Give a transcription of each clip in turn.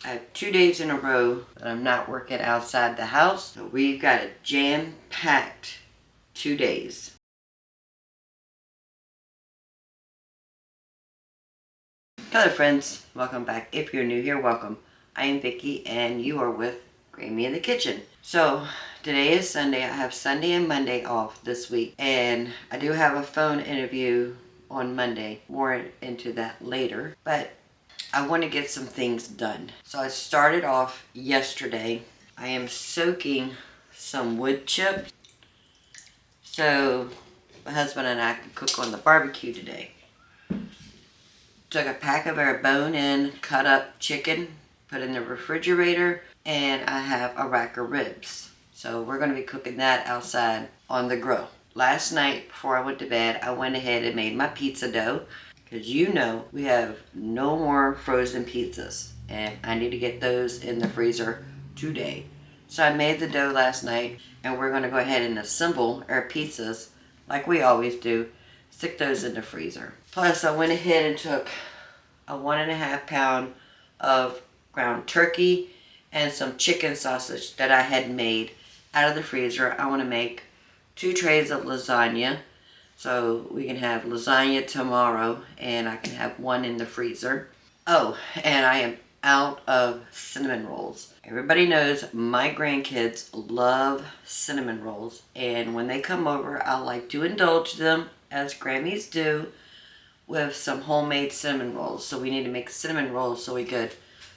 I have 2 days in a row that I'm not working outside the house. So we've got a jam-packed 2 days. Hello friends, welcome back. If you're new here, welcome. I am Vicki and you are with Grammy in the Kitchen. So today is Sunday. I have Sunday and Monday off this week, and I do have a phone interview on Monday. More into that later, but I want to get some things done. So I started off yesterday. I am soaking some wood chips so my husband and I can cook on the barbecue today. Took a pack of our bone-in cut up chicken, put in the refrigerator, and I have a rack of ribs. So we're going to be cooking that outside on the grill. Last night before I went to bed, I went ahead and made my pizza dough, because you know we have no more frozen pizzas and I need to get those in the freezer today. So I made the dough last night, and we're going to go ahead and assemble our pizzas like we always do. Stick those in the freezer. Plus I went ahead and took a 1.5 pound of ground turkey and some chicken sausage that I had made out of the freezer. I want to make 2 trays of lasagna, so we can have lasagna tomorrow and I can have one in the freezer. Oh, and I am out of cinnamon rolls. Everybody knows my grandkids love cinnamon rolls, and when they come over, I like to indulge them, as Grammys do, with some homemade cinnamon rolls. So we need to make cinnamon rolls so we could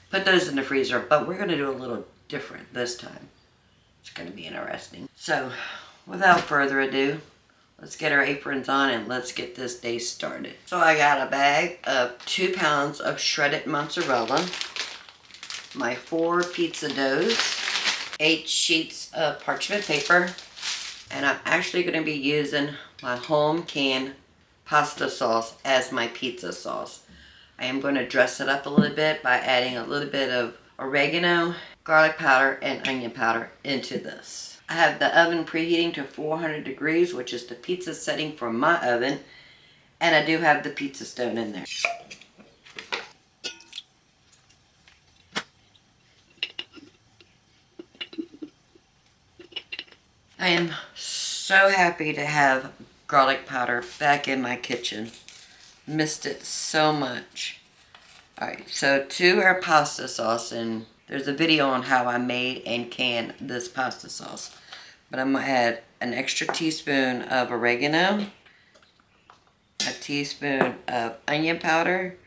put those in the freezer, but we're going to do a little different this time. It's going to be interesting. So without further ado, let's get our aprons on and let's get this day started. So I got a bag of 2 pounds of shredded mozzarella, my 4 pizza doughs, 8 sheets of parchment paper, and I'm actually going to be using my home canned pasta sauce as my pizza sauce. I am going to dress it up a little bit by adding a little bit of oregano, garlic powder, and onion powder into this. I have the oven preheating to 400 degrees, which is the pizza setting for my oven, and I do have the pizza stone in there. I am so happy to have garlic powder back in my kitchen. Missed it so much. Alright, so to our pasta sauce, and there's a video on how I made and canned this pasta sauce. But I'm going to add an extra teaspoon of oregano, a teaspoon of onion powder,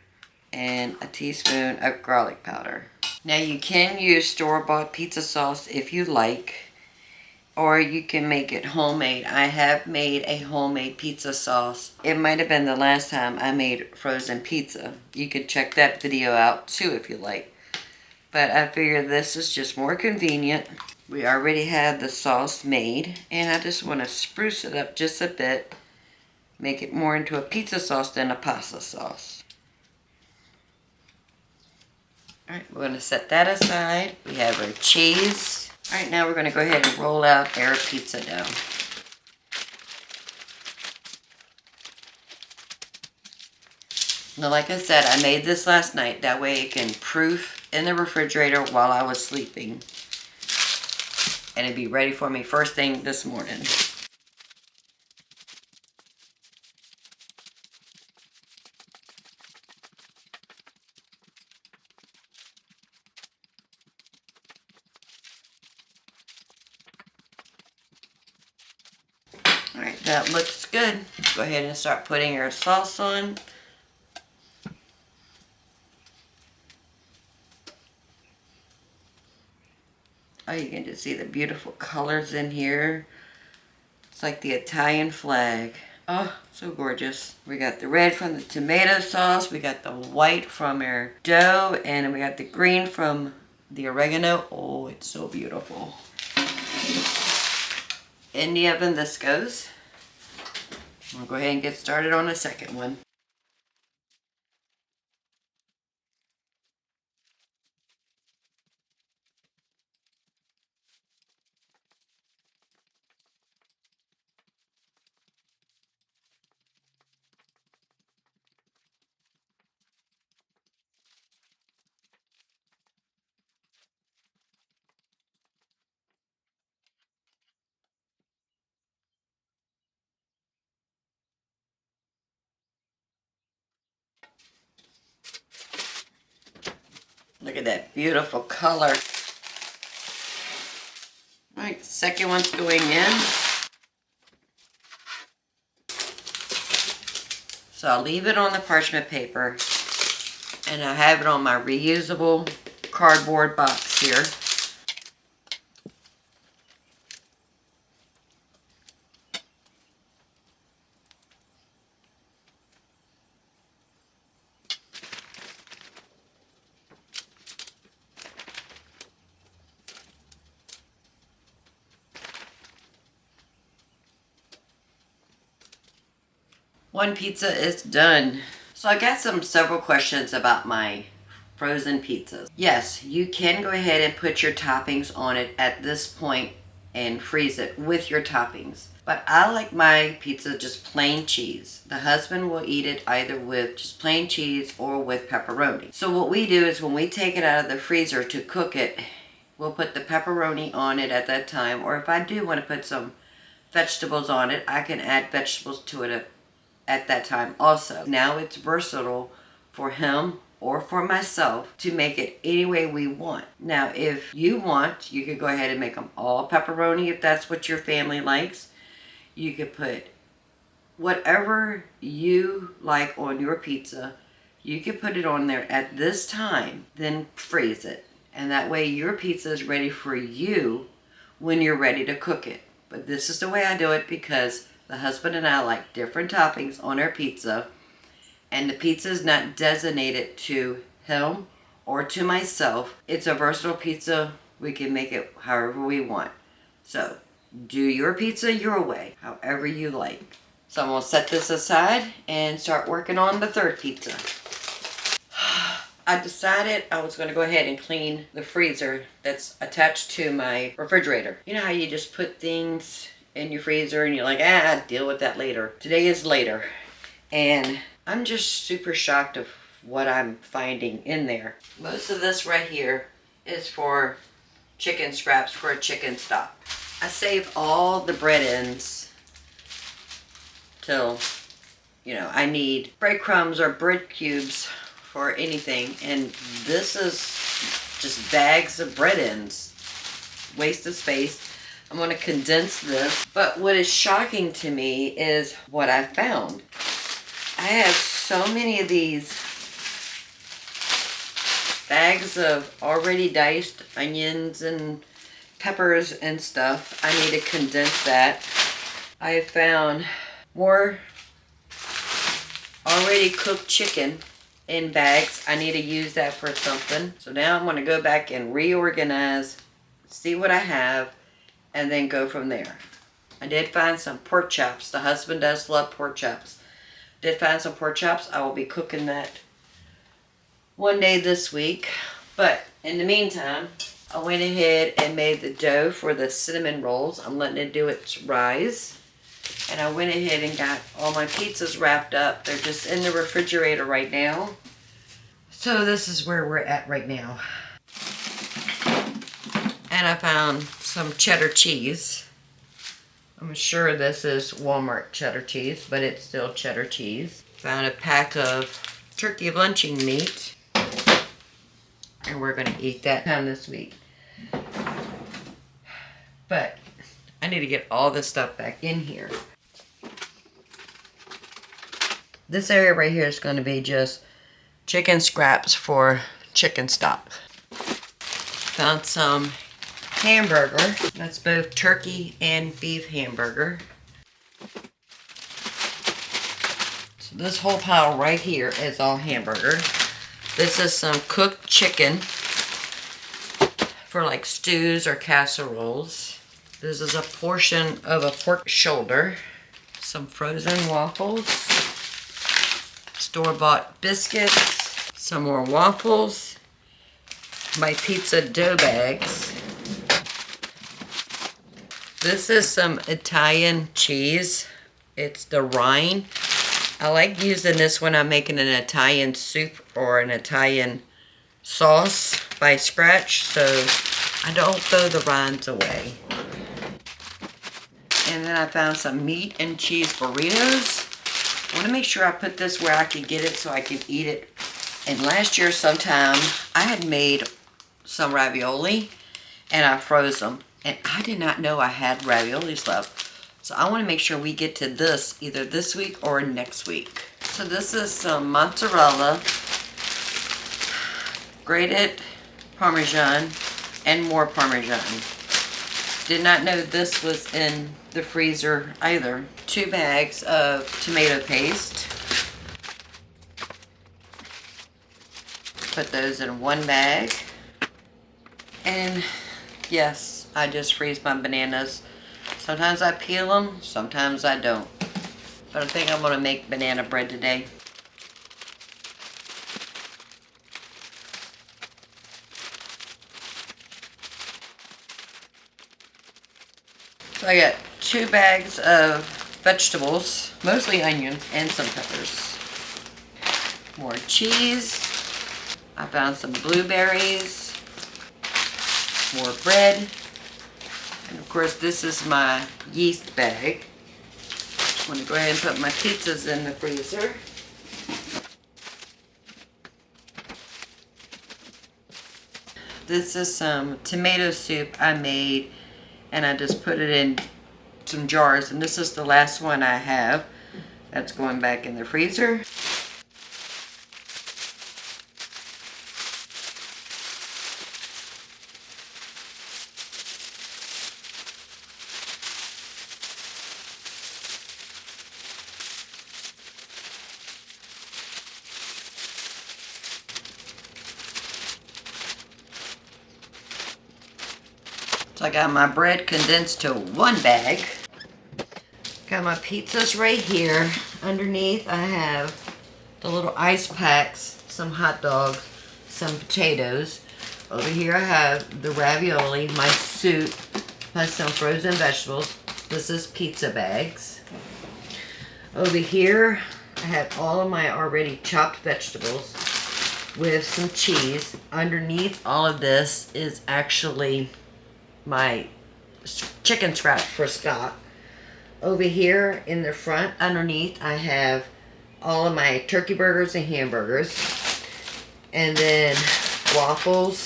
and a teaspoon of garlic powder. Now you can use store-bought pizza sauce if you like, or you can make it homemade. I have made a homemade pizza sauce. It might have been the last time I made frozen pizza. You could check that video out too if you like. But I figure this is just more convenient. We already had the sauce made, and I just want to spruce it up just a bit. Make it more into a pizza sauce than a pasta sauce. Alright, we're going to set that aside. We have our cheese. Alright, now we're going to go ahead and roll out our pizza dough. Now, like I said, I made this last night. That way it can proof in the refrigerator while I was sleeping. And it'd be ready for me first thing this morning. Alright, that looks good. Go ahead and start putting your sauce on. Oh, you can just see the beautiful colors in here. It's like the Italian flag. Oh, so gorgeous. We got the red from the tomato sauce. We got the white from our dough. And we got the green from the oregano. Oh, it's so beautiful. In the oven this goes. We'll go ahead and get started on the second one. that beautiful color. All right, the second one's going in. So I'll leave it on the parchment paper, and I have it on my reusable cardboard box here. One pizza is done. So I got several questions about my frozen pizzas. Yes, you can go ahead and put your toppings on it at this point and freeze it with your toppings. But I like my pizza just plain cheese. The husband will eat it either with just plain cheese or with pepperoni. So what we do is when we take it out of the freezer to cook it, we'll put the pepperoni on it at that time. Or if I do want to put some vegetables on it, I can add vegetables to it at that time also. Now it's versatile for him or for myself to make it any way we want. Now if you want, you could go ahead and make them all pepperoni if that's what your family likes. You could put whatever you like on your pizza. You can put it on there at this time, then freeze it. And that way your pizza is ready for you when you're ready to cook it. But this is the way I do it because the husband and I like different toppings on our pizza, and the pizza is not designated to him or to myself. It's a versatile pizza. We can make it however we want. So do your pizza your way, however you like. So I'm going to set this aside and start working on the third pizza. I decided I was going to go ahead and clean the freezer that's attached to my refrigerator. You know how you just put things in your freezer and you're like, I'll deal with that later. Today is later. And I'm just super shocked of what I'm finding in there. Most of this right here is for chicken scraps for a chicken stock. I save all the bread ends till, I need breadcrumbs or bread cubes for anything. And this is just bags of bread ends. Waste of space. I'm going to condense this. But what is shocking to me is what I found. I have so many of these bags of already diced onions and peppers and stuff. I need to condense that. I found more already cooked chicken in bags. I need to use that for something. So now I'm going to go back and reorganize, see what I have, and then go from there. I did find some pork chops. The husband does love pork chops. Did find some pork chops. I will be cooking that one day this week. But in the meantime, I went ahead and made the dough for the cinnamon rolls. I'm letting it do its rise. And I went ahead and got all my pizzas wrapped up. They're just in the refrigerator right now. So this is where we're at right now. And I found some cheddar cheese. I'm sure this is Walmart cheddar cheese, but it's still cheddar cheese. Found a pack of turkey luncheon meat. And we're going to eat that time this week. But I need to get all this stuff back in here. This area right here is going to be just chicken scraps for chicken stock. Found some hamburger. That's both turkey and beef hamburger. So this whole pile right here is all hamburger. This is some cooked chicken for like stews or casseroles. This is a portion of a pork shoulder. Some frozen waffles. Store-bought biscuits. Some more waffles. My pizza dough bags. This is some Italian cheese. It's the rind. I like using this when I'm making an Italian soup or an Italian sauce by scratch, so I don't throw the rinds away. And then I found some meat and cheese burritos. I want to make sure I put this where I can get it so I can eat it. And last year sometime, I had made some ravioli and I froze them. And I did not know I had raviolis left. So I want to make sure we get to this either this week or next week. So this is some mozzarella, grated Parmesan, and more Parmesan. Did not know this was in the freezer either. 2 bags of tomato paste. Put those in 1 bag. And yes, I just freeze my bananas. Sometimes I peel them, sometimes I don't. But I think I'm going to make banana bread today. So I got 2 bags of vegetables, mostly onions and some peppers. More cheese. I found some blueberries. More bread. And of course this is my yeast bag. I'm going to go ahead and put my pizzas in the freezer. This is some tomato soup I made, and I just put it in some jars, and this is the last one I have. That's going back in the freezer. So I got my bread condensed to 1 bag. Got my pizzas right here. Underneath I have the little ice packs, some hot dogs, some potatoes. Over here I have the ravioli, my soup, plus some frozen vegetables. This is pizza bags. Over here I have all of my already chopped vegetables with some cheese. Underneath all of this is actually my chicken scratch for stock. Over here in the front underneath I have all of my turkey burgers and hamburgers, and then waffles,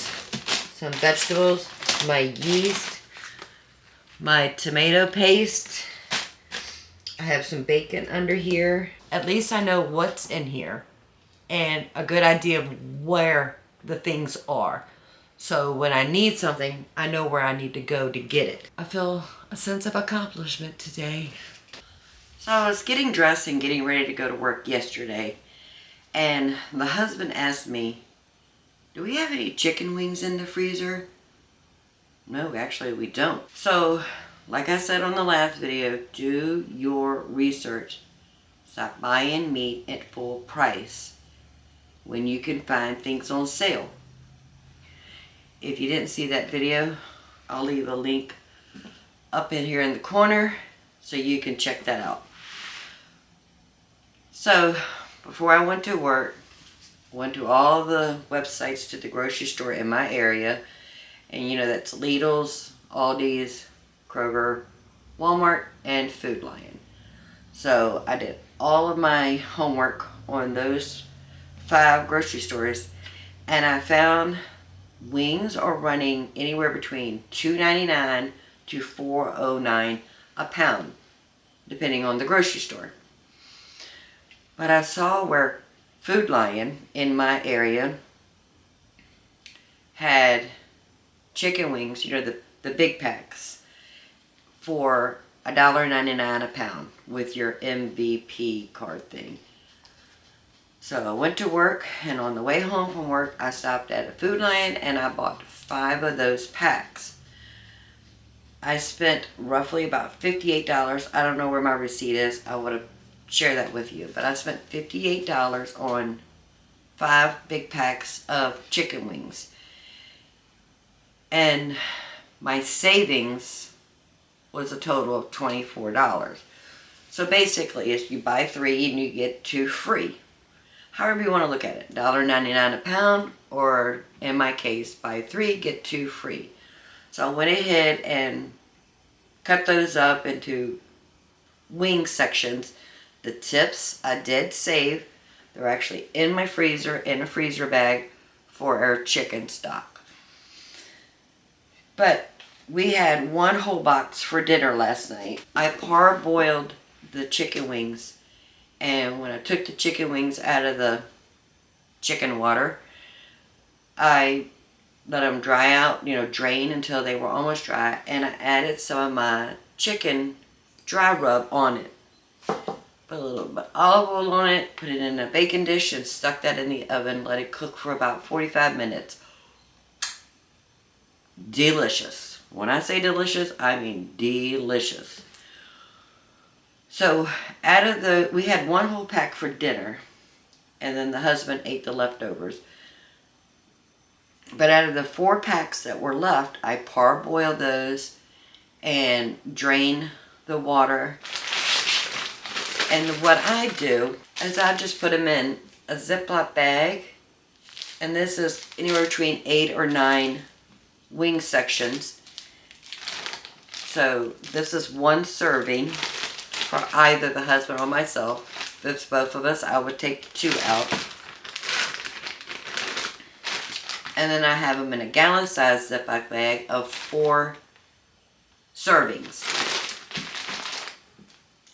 some vegetables, my yeast, my tomato paste. I have some bacon under here. At least I know what's in here and a good idea of where the things are. So when I need something, I know where I need to go to get it. I feel a sense of accomplishment today. So I was getting dressed and getting ready to go to work yesterday, and the husband asked me, do we have any chicken wings in the freezer? No, actually we don't. So, like I said on the last video, do your research. Stop buying meat at full price when you can find things on sale. If you didn't see that video, I'll leave a link up in here in the corner so you can check that out. So, before I went to work, I went to all the websites to the grocery store in my area. And you know, that's Lidl's, Aldi's, Kroger, Walmart, and Food Lion. So I did all of my homework on those 5 grocery stores, and I found wings are running anywhere between $2.99 to $4.09 a pound, depending on the grocery store. But I saw where Food Lion in my area had chicken wings, you know, the big packs, for $1.99 a pound with your MVP card thing. So I went to work, and on the way home from work, I stopped at a Food Lion and I bought 5 of those packs. I spent roughly about $58. I don't know where my receipt is. I would have shared that with you. But I spent $58 on 5 big packs of chicken wings. And my savings was a total of $24. So basically, if you buy 3 and you get 2 free. However you want to look at it, $1.99 a pound, or in my case, buy 3, get 2 free. So I went ahead and cut those up into wing sections. The tips I did save. They're actually in my freezer, in a freezer bag for our chicken stock. But we had one whole box for dinner last night. I parboiled the chicken wings, and when I took the chicken wings out of the chicken water, I let them dry out, drain until they were almost dry, and I added some of my chicken dry rub on it. Put a little bit of olive oil on it, put it in a baking dish, and stuck that in the oven. Let it cook for about 45 minutes. Delicious. When I say delicious, I mean delicious. So we had one whole pack for dinner, and then the husband ate the leftovers. But out of the 4 packs that were left, I parboiled those and drain the water. And what I do is I just put them in a Ziploc bag. And this is anywhere between 8 or 9 wing sections. So this is 1 serving for either the husband or myself. If it's both of us, I would take 2 out. And then I have them in a gallon-sized Ziploc bag of 4 servings.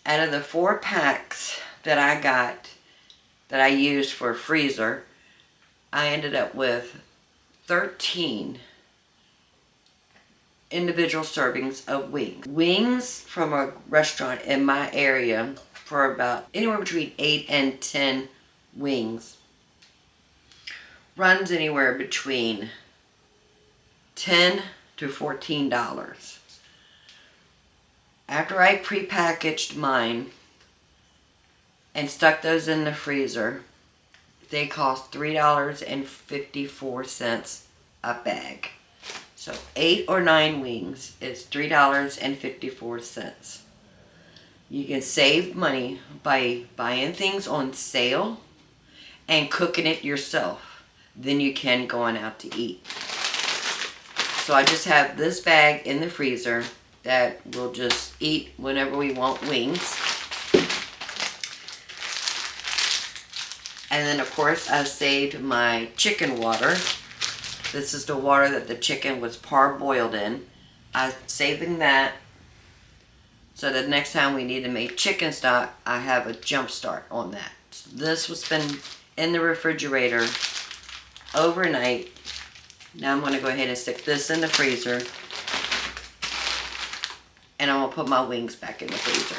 Out of the 4 packs that I got, that I used for a freezer, I ended up with 13 individual servings of wings. Wings from a restaurant in my area for about anywhere between 8 and 10 wings runs anywhere between $10 to $14. After I prepackaged mine and stuck those in the freezer, they cost $3.54 a bag. So 8 or 9 wings is $3.54. You can save money by buying things on sale and cooking it yourself than you can going out to eat. So I just have this bag in the freezer that we'll just eat whenever we want wings. And then of course I saved my chicken water. This is the water that the chicken was parboiled in. I'm saving that so that next time we need to make chicken stock, I have a jump start on that. So this was been in the refrigerator overnight. Now I'm going to go ahead and stick this in the freezer. And I'm going to put my wings back in the freezer.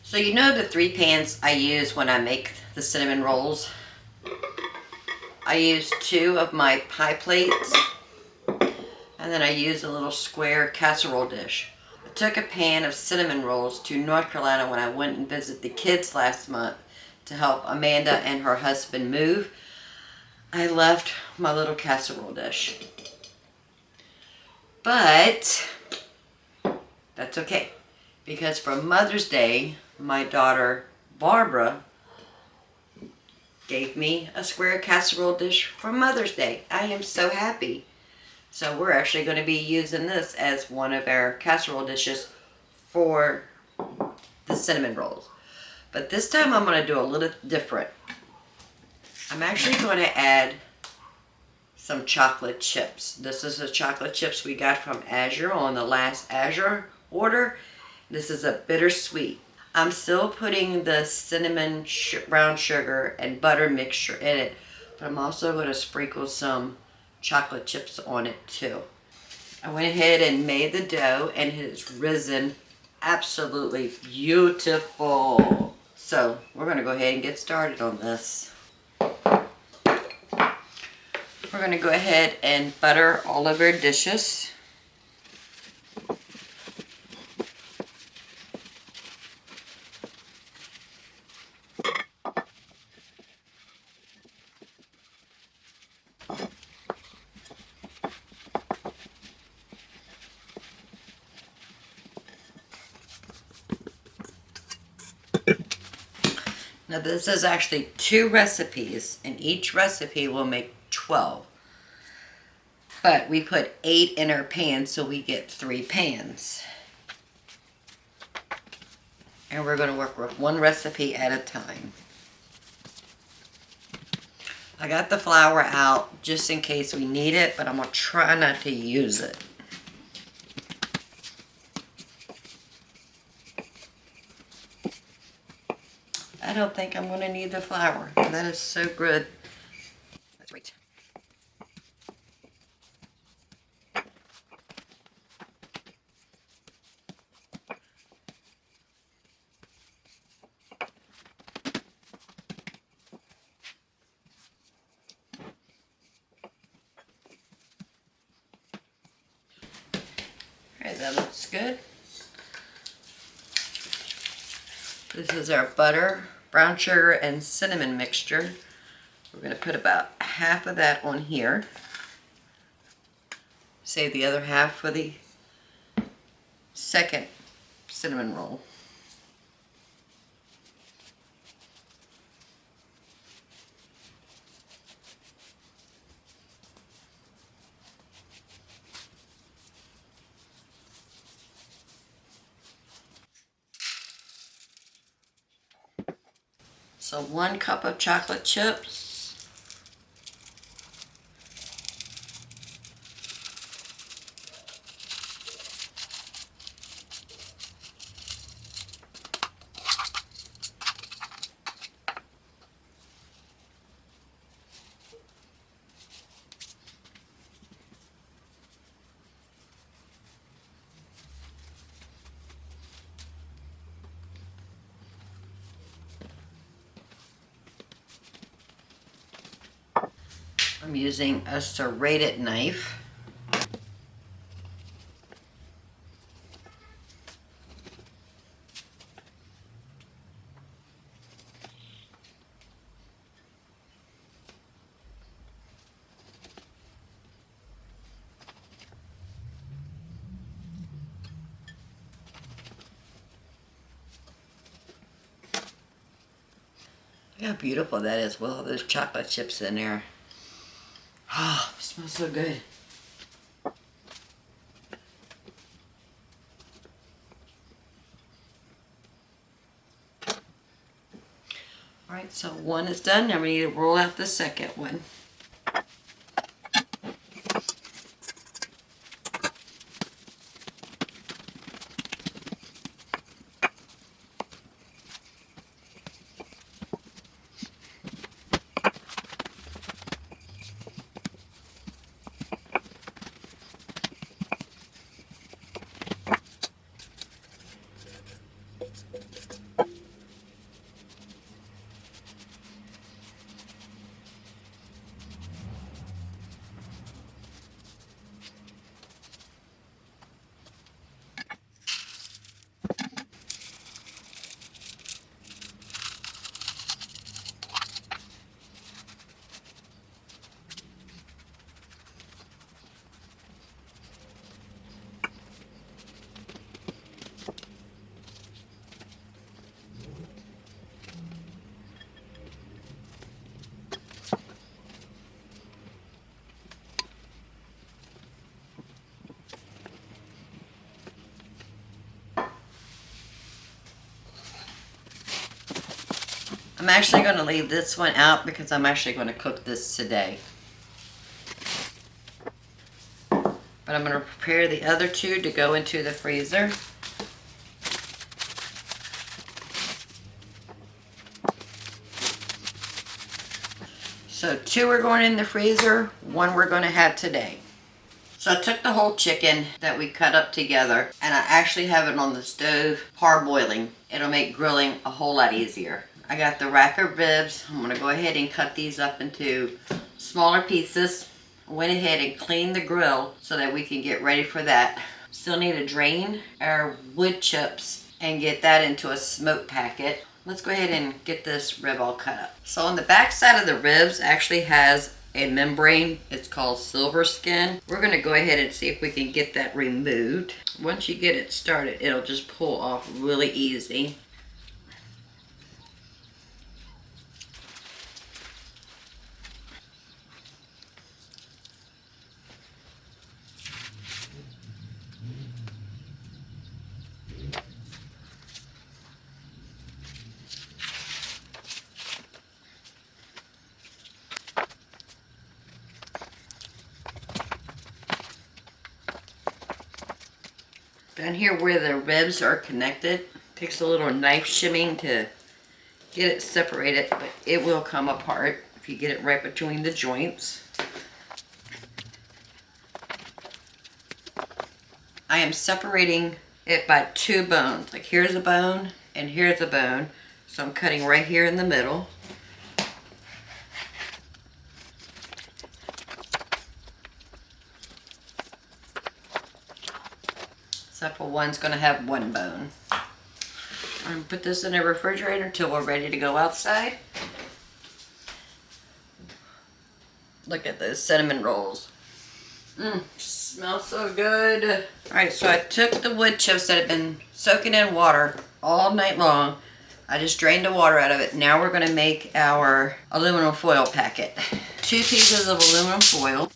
So you know the 3 pans I use when I make the cinnamon rolls? I use 2 of my pie plates. And then I use a little square casserole dish. I took a pan of cinnamon rolls to North Carolina when I went and visited the kids last month to help Amanda and her husband move. I left my little casserole dish. But that's okay, because for Mother's Day, my daughter Barbara gave me a square casserole dish for Mother's Day. I am so happy. So we're actually going to be using this as one of our casserole dishes for the cinnamon rolls. But this time I'm going to do a little different. I'm actually going to add some chocolate chips. This is the chocolate chips we got from Azure on the last Azure order. This is a bittersweet. I'm still putting the cinnamon brown sugar and butter mixture in it, but I'm also going to sprinkle some chocolate chips on it too. I went ahead and made the dough, and it has risen absolutely beautiful. So we're going to go ahead and get started on this. We're going to go ahead and butter all of our dishes. Now this is actually 2 recipes, and each recipe will make 12. But we put 8 in our pan, so we get 3 pans. And we're going to work with one recipe at a time. I got the flour out just in case we need it, but I'm going to try not to use it. I don't think I'm going to need the flour. That is so good. That's great. Alright, that looks good. This is our butter, brown sugar, and cinnamon mixture. We're going to put about half of that on here. Save the other half for the second cinnamon roll. So 1 cup of chocolate chips. I'm using a serrated knife. Look how beautiful that is with all those chocolate chips in there. Oh, it smells so good. Alright, so 1 is done. Now we need to roll out the second one. I'm actually going to leave this one out because I'm actually going to cook this today. But I'm going to prepare the other 2 to go into the freezer. So 2 are going in the freezer, 1 we're going to have today. So I took the whole chicken that we cut up together and I actually have it on the stove parboiling. It'll make grilling a whole lot easier. I got the rack of ribs. I'm going to go ahead and cut these up into smaller pieces. I went ahead and cleaned the grill so that we can get ready for that. Still need to drain our wood chips and get that into a smoke packet. Let's go ahead and get this rib all cut up. So on the back side of the ribs actually has a membrane. It's called silver skin. We're going to go ahead and see if we can get that removed. Once you get it started, it'll just pull off really easy. Down here where the ribs are connected, takes a little knife shimming to get it separated, but it will come apart if you get it right between the joints. I am separating it by 2 bones. Like here's a bone and here's a bone. So I'm cutting right here in the middle. Except for one's gonna have 1 bone. I'm gonna put this in the refrigerator until we're ready to go outside. Look at those cinnamon rolls. Smells so good. Alright, so I took the wood chips that had been soaking in water all night long. I just drained the water out of it. Now we're going to make our aluminum foil packet. 2 pieces of aluminum foil.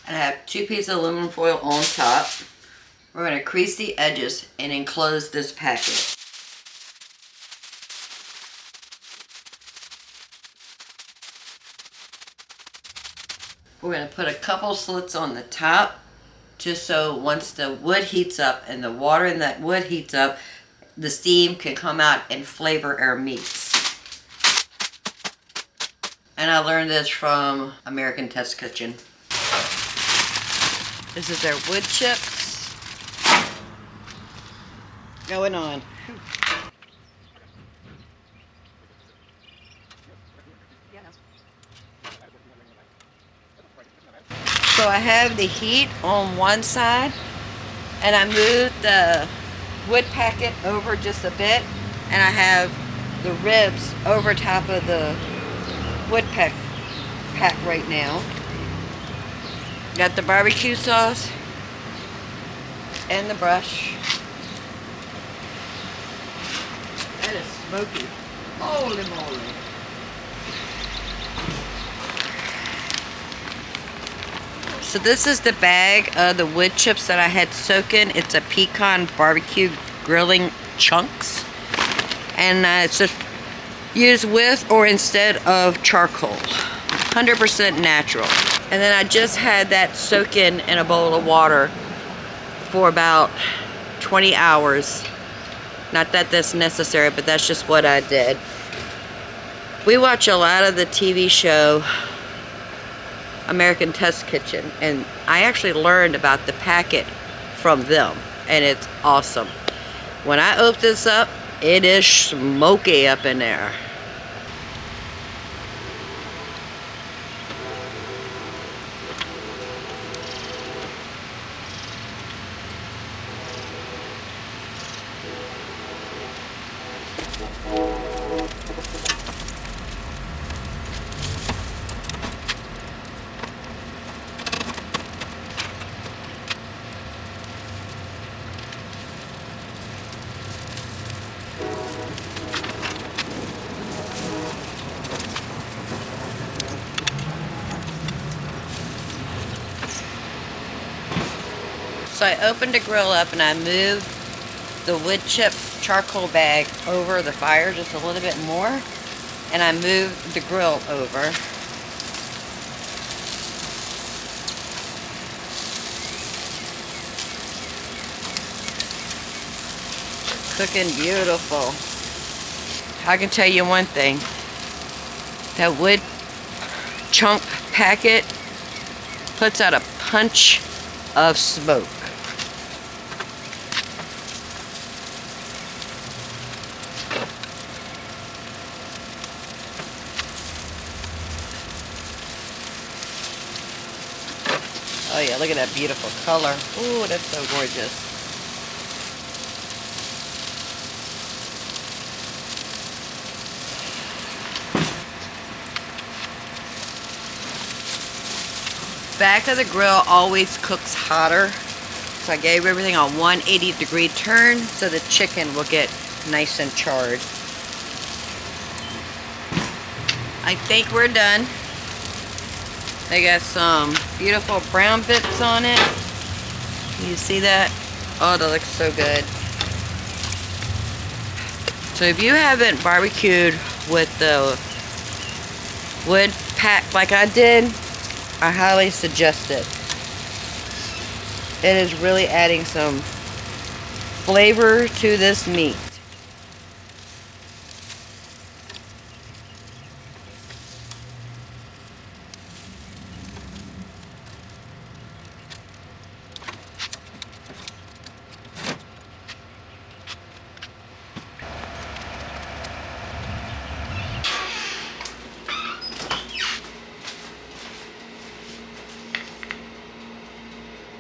And I have 2 pieces of aluminum foil on top. We're going to crease the edges and enclose this packet. We're going to put a couple slits on the top, just so once the wood heats up and the water in that wood heats up, the steam can come out and flavor our meats. And I learned this from American Test Kitchen. This is our wood chips going on. So I have the heat on one side, and I moved the wood packet over just a bit, and I have the ribs over top of the wood pack right now. Got the barbecue sauce and the brush. That is smoky. Holy moly. So this is the bag of the wood chips that I had soaking. It's a pecan barbecue grilling chunks. And it's just used with or instead of charcoal. 100% natural. And then I just had that soaking in a bowl of water for about 20 hours. Not that that's necessary, but that's just what I did. We watch a lot of the TV show American Test Kitchen, and I actually learned about the packet from them, and it's awesome. When I open this up, it is smoky up in there. So I opened the grill up and I moved the wood chip charcoal bag over the fire just a little bit more, and I moved the grill over. Cooking beautiful. I can tell you one thing, that wood chunk packet puts out a punch of smoke. Oh yeah, look at that beautiful color. Ooh, that's so gorgeous. Back of the grill always cooks hotter. So I gave everything a 180-degree turn so the chicken will get nice and charred. I think we're done. They got some beautiful brown bits on it. You see that? Oh, that looks so good. So if you haven't barbecued with the would pack like I did, I highly suggest it. It is really adding some flavor to this meat.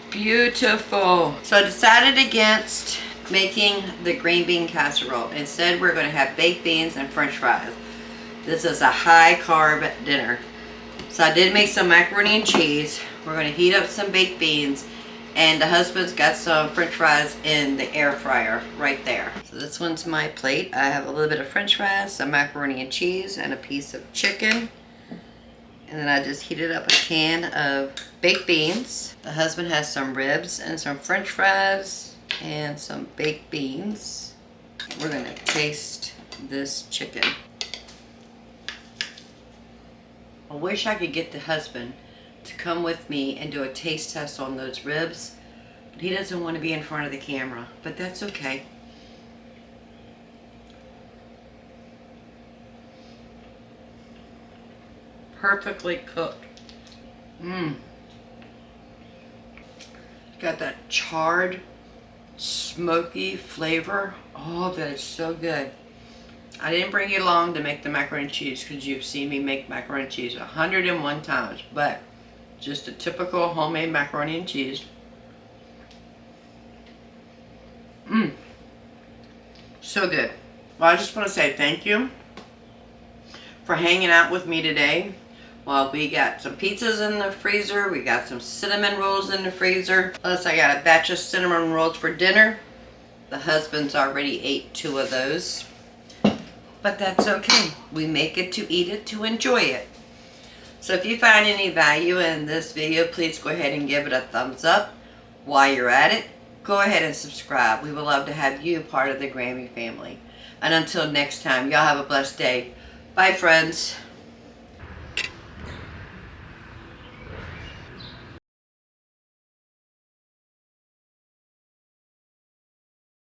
Beautiful. So I decided against making the green bean casserole. Instead, we're going to have baked beans and french fries. This is a high carb dinner. So I did make some macaroni and cheese. We're going to heat up some baked beans, and the husband's got some french fries in the air fryer right there. So this one's my plate. I have a little bit of french fries, some macaroni and cheese, and a piece of chicken. And then I just heated up a can of baked beans. The husband has some ribs and some french fries and some baked beans. We're gonna taste this chicken. I wish I could get the husband to come with me and do a taste test on those ribs, but he doesn't want to be in front of the camera, but that's okay. Perfectly cooked. Got that charred, smoky flavor. Oh, that is so good. I didn't bring you along to make the macaroni and cheese because you've seen me make macaroni and cheese 101 times, but just a typical homemade macaroni and cheese. So good. Well, I just want to say thank you for hanging out with me today. Well, we got some pizzas in the freezer. We got some cinnamon rolls in the freezer. Plus, I got a batch of cinnamon rolls for dinner. The husband's already ate 2 of those. But that's okay. We make it to eat it, to enjoy it. So if you find any value in this video, please go ahead and give it a thumbs up. While you're at it, go ahead and subscribe. We would love to have you part of the Grammy family. And until next time, y'all have a blessed day. Bye, friends.